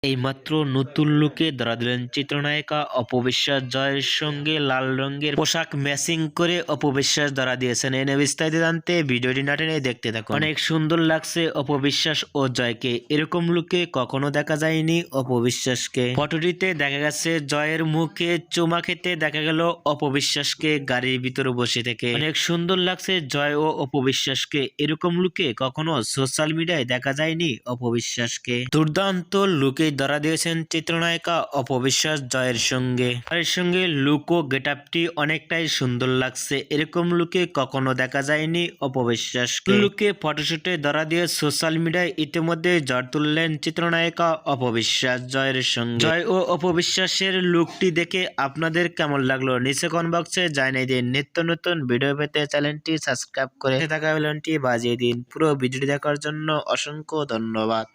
এইমাত্র নতুন লুকে ধরা দিলেন চিত্রনায়িকা অপবিশ্বাস। জয়ের সঙ্গে লাল রঙের পোশাক ম্যাচিং করে অপবিশ্বাস ধরা দিয়েছেন। এনে বিস্তারিত জানতে ভিডিওটি না টেনে দেখতে থাকুন। অনেক সুন্দর লাগছে অপবিশ্বাস ও জয়কে, এরকম লুকে কখনো দেখা যায়নি অপবিশ্বাসকে। ফটোটিতে দেখা গেছে জয়ের মুখে চুমা খেতে দেখা গেল অপবিশ্বাসকে গাড়ির ভিতরে বসে থেকে। অনেক সুন্দর লাগছে জয় ও অপবিশ্বাসকে, এরকম লুকে কখনো সোশ্যাল মিডিয়ায় দেখা যায়নি অপবিশ্বাসকে। দুর্দান্ত লুকে ধরা দিয়েছেন চিত্রনায়িকা অপবিশ্বাস জয়ের সঙ্গে। লুক ও গেটআপটি অনেকটাই সুন্দর লাগছে, এরকম লুকে কখনো দেখা যায়নি অপবিশ্বাসকে। লুকে ফটোশুটে ধরা দিয়ে সোশ্যাল মিডিয়ায় ইতিমধ্যে ঝড় তুললেন চিত্রনায়িকা অপবিশ্বাস জয়ের সঙ্গে। জয় ও অপবিশ্বাসের লুকটি দেখে আপনাদের কেমন লাগলো নিচে কমেন্ট বক্সে জানিয়ে দিন। নিত্য নতুন ভিডিও পেতে চ্যানেলটি সাবস্ক্রাইব করে থাকা বেলটি বাজিয়ে দিন। পুরো ভিডিওটি দেখার জন্য অসংখ্য ধন্যবাদ।